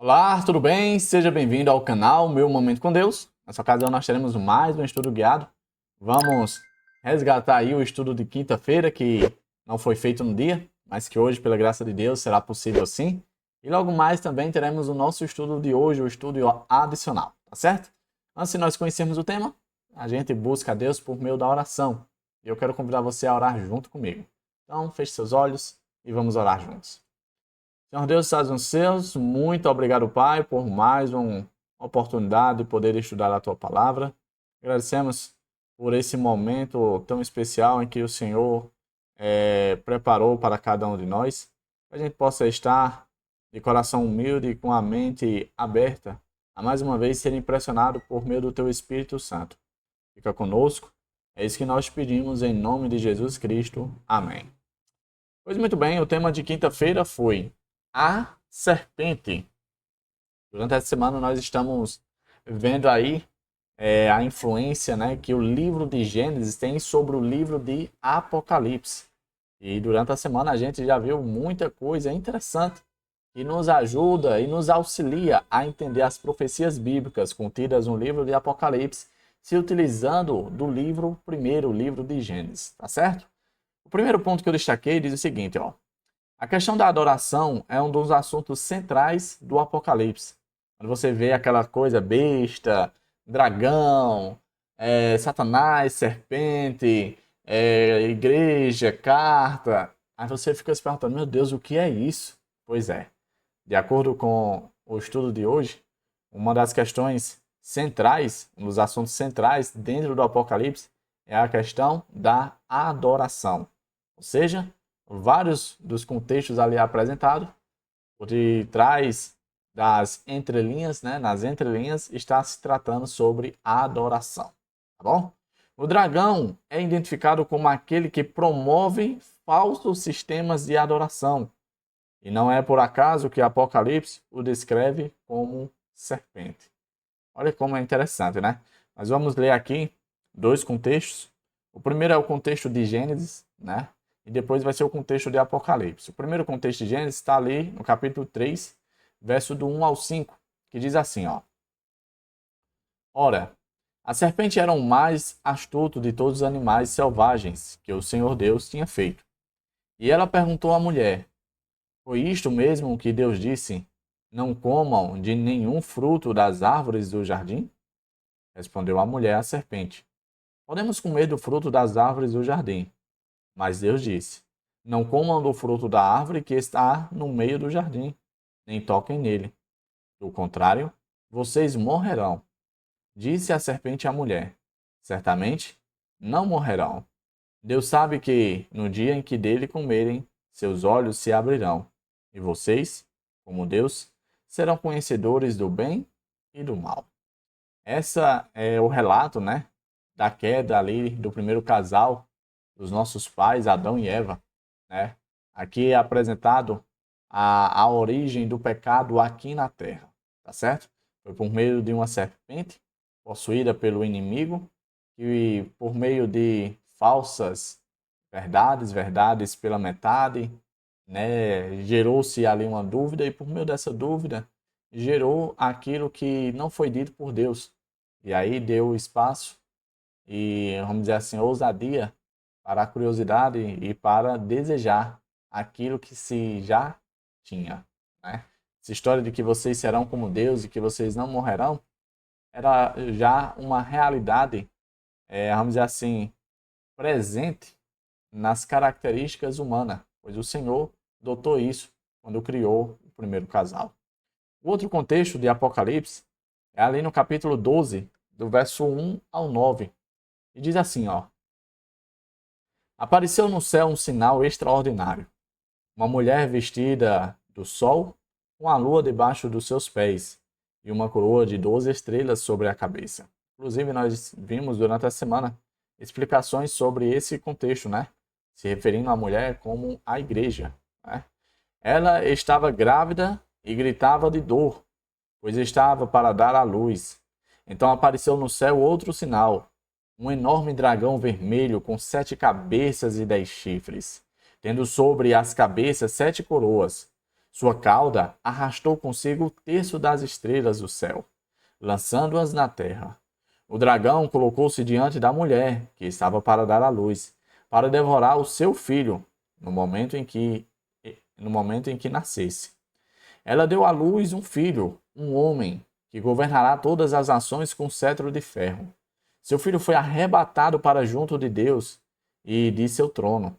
Olá, tudo bem? Seja bem-vindo ao canal Meu Momento com Deus. Nessa ocasião nós teremos mais um estudo guiado. Vamos resgatar aí o estudo de quinta-feira que não foi feito no dia, mas que hoje, pela graça de Deus, será possível sim. E logo mais também teremos o nosso estudo de hoje, o estudo adicional, tá certo? Antes de nós conhecermos o tema, a gente busca a Deus por meio da oração. E eu quero convidar você a orar junto comigo. Então, feche seus olhos e vamos orar juntos. Senhor Deus, estás nos céus, muito obrigado, Pai, por mais uma oportunidade de poder estudar a Tua Palavra. Agradecemos por esse momento tão especial em que o Senhor preparou para cada um de nós, que a gente possa estar de coração humilde e com a mente aberta, a mais uma vez ser impressionado por meio do Teu Espírito Santo. Fica conosco, é isso que nós pedimos em nome de Jesus Cristo. Amém. Pois muito bem, o tema de quinta-feira foi a serpente. Durante essa semana nós estamos vendo aí a influência, né, que o livro de Gênesis tem sobre o livro de Apocalipse. E durante a semana a gente já viu muita coisa interessante que nos ajuda e nos auxilia a entender as profecias bíblicas contidas no livro de Apocalipse, se utilizando do livro primeiro, o livro de Gênesis, tá certo? O primeiro ponto que eu destaquei diz o seguinte, ó. A questão da adoração é um dos assuntos centrais do Apocalipse. Quando você vê aquela coisa besta, dragão, Satanás, serpente, igreja, carta, aí você fica se perguntando, meu Deus, o que é isso? Pois é, de acordo com o estudo de hoje, uma das questões centrais, um dos assuntos centrais dentro do Apocalipse é a questão da adoração. Ou seja, vários dos contextos ali apresentados, por detrás das entrelinhas, né, nas entrelinhas, está se tratando sobre a adoração, tá bom? O dragão é identificado como aquele que promove falsos sistemas de adoração. E não é por acaso que Apocalipse o descreve como serpente. Olha como é interessante, né? Mas vamos ler aqui dois contextos. O primeiro é o contexto de Gênesis, né? E depois vai ser o contexto de Apocalipse. O primeiro contexto de Gênesis está ali no capítulo 3, verso do 1 ao 5, que diz assim, ó. Ora, a serpente era o mais astuto de todos os animais selvagens que o Senhor Deus tinha feito. E ela perguntou à mulher, foi isto mesmo que Deus disse, não comam de nenhum fruto das árvores do jardim? Respondeu a mulher à serpente, podemos comer do fruto das árvores do jardim. Mas Deus disse, não comam do fruto da árvore que está no meio do jardim, nem toquem nele. Do contrário, vocês morrerão. Disse a serpente à mulher, certamente não morrerão. Deus sabe que, no dia em que dele comerem, seus olhos se abrirão, e vocês, como Deus, serão conhecedores do bem e do mal. Essa é o relato, né, da queda ali do primeiro casal, dos nossos pais, Adão e Eva, né? Aqui é apresentado a origem do pecado aqui na Terra, tá certo? Foi por meio de uma serpente possuída pelo inimigo e por meio de falsas verdades pela metade, né? Gerou-se ali uma dúvida e por meio dessa dúvida gerou aquilo que não foi dito por Deus. E aí deu espaço e, vamos dizer assim, ousadia para a curiosidade e para desejar aquilo que se já tinha, né? Essa história de que vocês serão como Deus e que vocês não morrerão era já uma realidade, vamos dizer assim, presente nas características humanas, pois o Senhor dotou isso quando criou o primeiro casal. O outro contexto de Apocalipse é ali no capítulo 12, do verso 1 ao 9, e diz assim, ó. Apareceu no céu um sinal extraordinário. Uma mulher vestida do sol, com a lua debaixo dos seus pés, e uma coroa de 12 estrelas sobre a cabeça. Inclusive, nós vimos durante a semana explicações sobre esse contexto, né? Se referindo à mulher como a igreja, né? Ela estava grávida e gritava de dor, pois estava para dar à luz. Então apareceu no céu outro sinal, um enorme dragão vermelho com 7 cabeças e 10 chifres, tendo sobre as cabeças 7 coroas. Sua cauda arrastou consigo o terço das estrelas do céu, lançando-as na terra. O dragão colocou-se diante da mulher, que estava para dar à luz, para devorar o seu filho no momento em que nascesse. Ela deu à luz um filho, um homem, que governará todas as nações com cetro de ferro. Seu filho foi arrebatado para junto de Deus e de seu trono.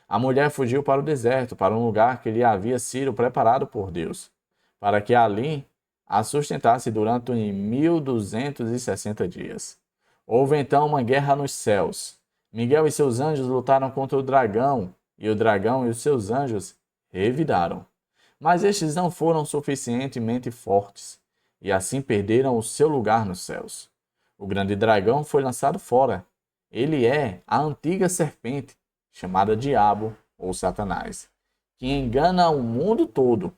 A mulher fugiu para o deserto, para um lugar que lhe havia sido preparado por Deus, para que ali a sustentasse durante 1260 dias. Houve então uma guerra nos céus. Miguel e seus anjos lutaram contra o dragão, e o dragão e os seus anjos revidaram. Mas estes não foram suficientemente fortes, e assim perderam o seu lugar nos céus. O grande dragão foi lançado fora. Ele é a antiga serpente, chamada Diabo ou Satanás, que engana o mundo todo.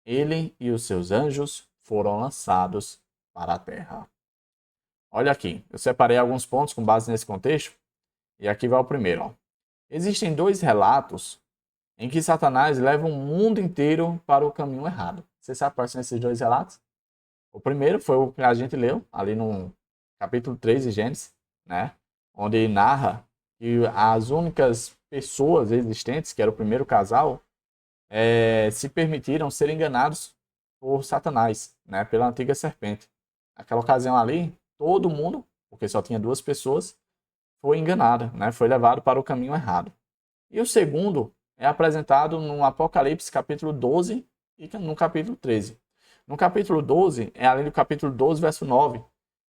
Ele e os seus anjos foram lançados para a terra. Olha aqui, eu separei alguns pontos com base nesse contexto, e aqui vai o primeiro. Ó. Existem dois relatos em que Satanás leva o mundo inteiro para o caminho errado. Você sabe quais são esses dois relatos? O primeiro foi o que a gente leu ali no capítulo 3 de Gênesis, né? Onde ele narra que as únicas pessoas existentes, que era o primeiro casal, se permitiram ser enganados por Satanás, né? Pela antiga serpente. Naquela ocasião ali, todo mundo, porque só tinha duas pessoas, foi enganada, né? Foi levado para o caminho errado. E o segundo é apresentado no Apocalipse capítulo 12 e no capítulo 13. No capítulo 12, é além do capítulo 12, verso 9,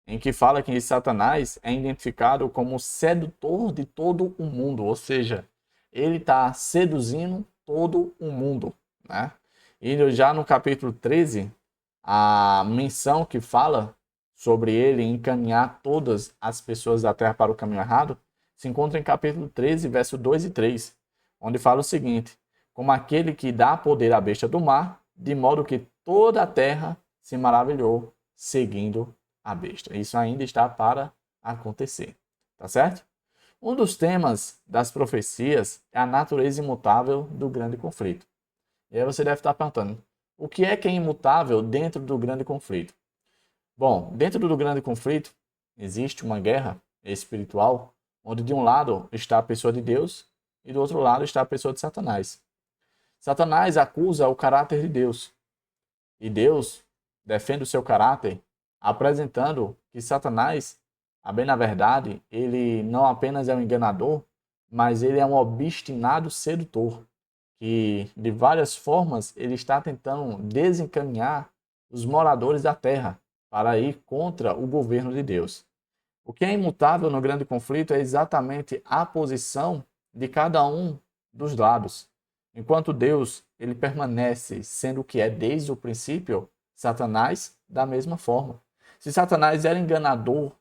em que fala que Satanás é identificado como sedutor de todo o mundo, ou seja, ele está seduzindo todo o mundo, né? E já no capítulo 13, a menção que fala sobre ele encaminhar todas as pessoas da terra para o caminho errado, se encontra em capítulo 13, verso 2 e 3, onde fala o seguinte: como aquele que dá poder à besta do mar, de modo que toda a terra se maravilhou, seguindo a besta. Isso ainda está para acontecer, tá certo? Um dos temas das profecias é a natureza imutável do grande conflito. E aí você deve estar perguntando, o que é imutável dentro do grande conflito? Bom, dentro do grande conflito existe uma guerra espiritual, onde de um lado está a pessoa de Deus e do outro lado está a pessoa de Satanás. Satanás acusa o caráter de Deus e Deus defende o seu caráter, apresentando que Satanás, a bem na verdade, ele não apenas é um enganador, mas ele é um obstinado sedutor, que de várias formas ele está tentando desencaminhar os moradores da terra para ir contra o governo de Deus. O que é imutável no grande conflito é exatamente a posição de cada um dos lados. Enquanto Deus ele permanece sendo o que é desde o princípio, Satanás da mesma forma. Se Satanás era enganador,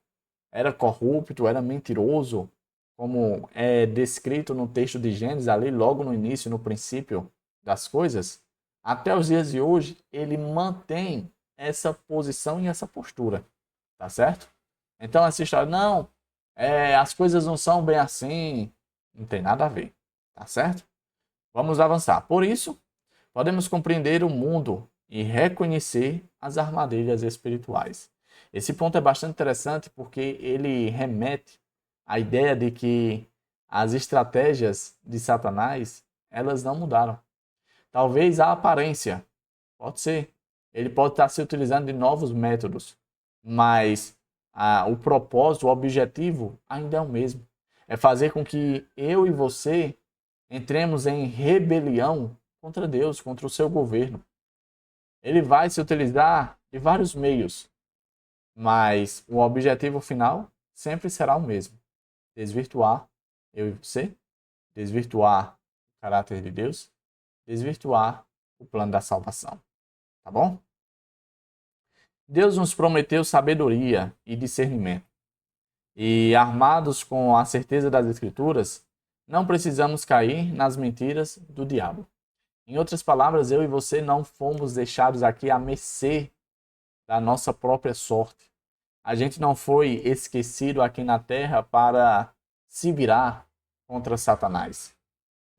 era corrupto, era mentiroso, como é descrito no texto de Gênesis, ali logo no início, no princípio das coisas, até os dias de hoje, ele mantém essa posição e essa postura, tá certo? Então essa história, não, as coisas não são bem assim, não tem nada a ver, tá certo? Vamos avançar. Por isso, podemos compreender o mundo e reconhecer as armadilhas espirituais. Esse ponto é bastante interessante porque ele remete à ideia de que as estratégias de Satanás, elas não mudaram. Talvez a aparência, pode ser. Ele pode estar se utilizando de novos métodos, mas o propósito, o objetivo ainda é o mesmo. É fazer com que eu e você entremos em rebelião contra Deus, contra o seu governo. Ele vai se utilizar de vários meios, mas o objetivo final sempre será o mesmo: desvirtuar eu e você, desvirtuar o caráter de Deus, desvirtuar o plano da salvação. Tá bom? Deus nos prometeu sabedoria e discernimento. E armados com a certeza das Escrituras, não precisamos cair nas mentiras do diabo. Em outras palavras, eu e você não fomos deixados aqui à mercê da nossa própria sorte. A gente não foi esquecido aqui na terra para se virar contra Satanás.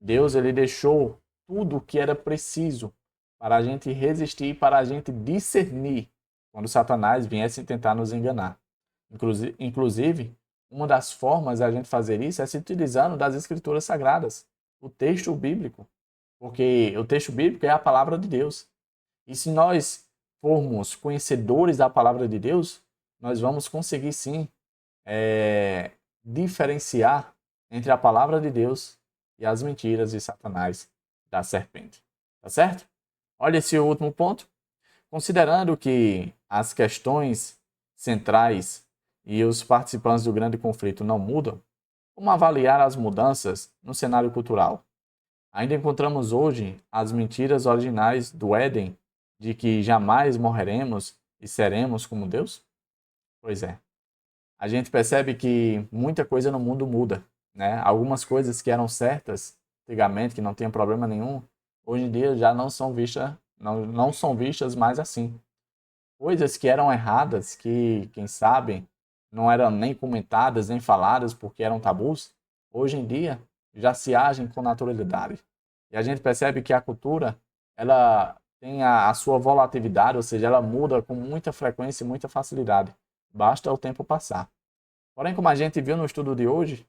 Deus ele deixou tudo o que era preciso para a gente resistir, para a gente discernir quando Satanás viesse tentar nos enganar. Inclusive, uma das formas de a gente fazer isso é se utilizando das Escrituras Sagradas, o texto bíblico, porque o texto bíblico é a palavra de Deus. E se nós formos conhecedores da palavra de Deus, nós vamos conseguir sim diferenciar entre a palavra de Deus e as mentiras de Satanás, da serpente. Tá certo? Olha esse último ponto. Considerando que as questões centrais e os participantes do grande conflito não mudam, como avaliar as mudanças no cenário cultural? Ainda encontramos hoje as mentiras originais do Éden de que jamais morreremos e seremos como Deus? Pois é. A gente percebe que muita coisa no mundo muda, né? Algumas coisas que eram certas antigamente, que não tinham problema nenhum, hoje em dia já não são vistas mais assim. Coisas que eram erradas, que, quem sabe, não eram nem comentadas, nem faladas porque eram tabus, hoje em dia já se agem com naturalidade. E a gente percebe que a cultura, ela tem a sua volatilidade, ou seja, ela muda com muita frequência e muita facilidade. Basta o tempo passar. Porém, como a gente viu no estudo de hoje,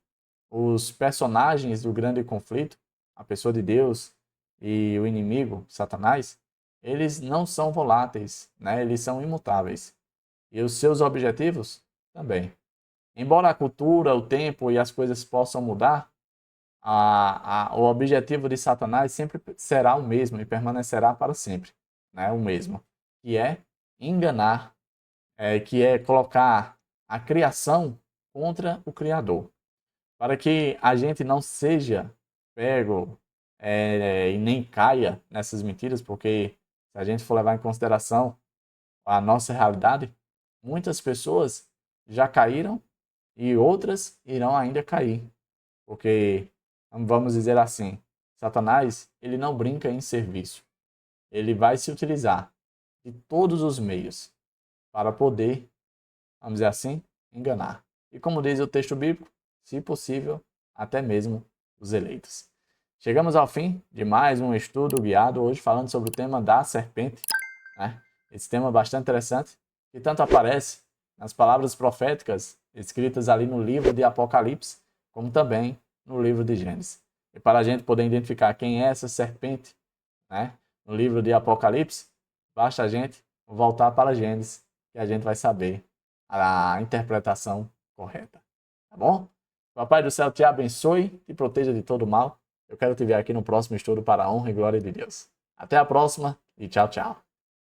os personagens do grande conflito, a pessoa de Deus e o inimigo, Satanás, eles não são voláteis, né? Eles são imutáveis. E os seus objetivos também. Embora a cultura, o tempo e as coisas possam mudar, o objetivo de Satanás sempre será o mesmo e permanecerá para sempre, né? O mesmo, que é enganar, que é colocar a criação contra o Criador, para que a gente não seja pego e nem caia nessas mentiras, porque se a gente for levar em consideração a nossa realidade, muitas pessoas já caíram e outras irão ainda cair, porque vamos dizer assim, Satanás, ele não brinca em serviço. Ele vai se utilizar de todos os meios para poder, vamos dizer assim, enganar. E como diz o texto bíblico, se possível, até mesmo os eleitos. Chegamos ao fim de mais um estudo guiado, hoje falando sobre o tema da serpente, né? Esse tema é bastante interessante, que tanto aparece nas palavras proféticas escritas ali no livro de Apocalipse, como também no livro de Gênesis. E para a gente poder identificar quem é essa serpente, né, no livro de Apocalipse, basta a gente voltar para Gênesis, que a gente vai saber a interpretação correta. Tá bom? Papai do céu te abençoe, te proteja de todo mal. Eu quero te ver aqui no próximo estudo para a honra e glória de Deus. Até a próxima e tchau, tchau.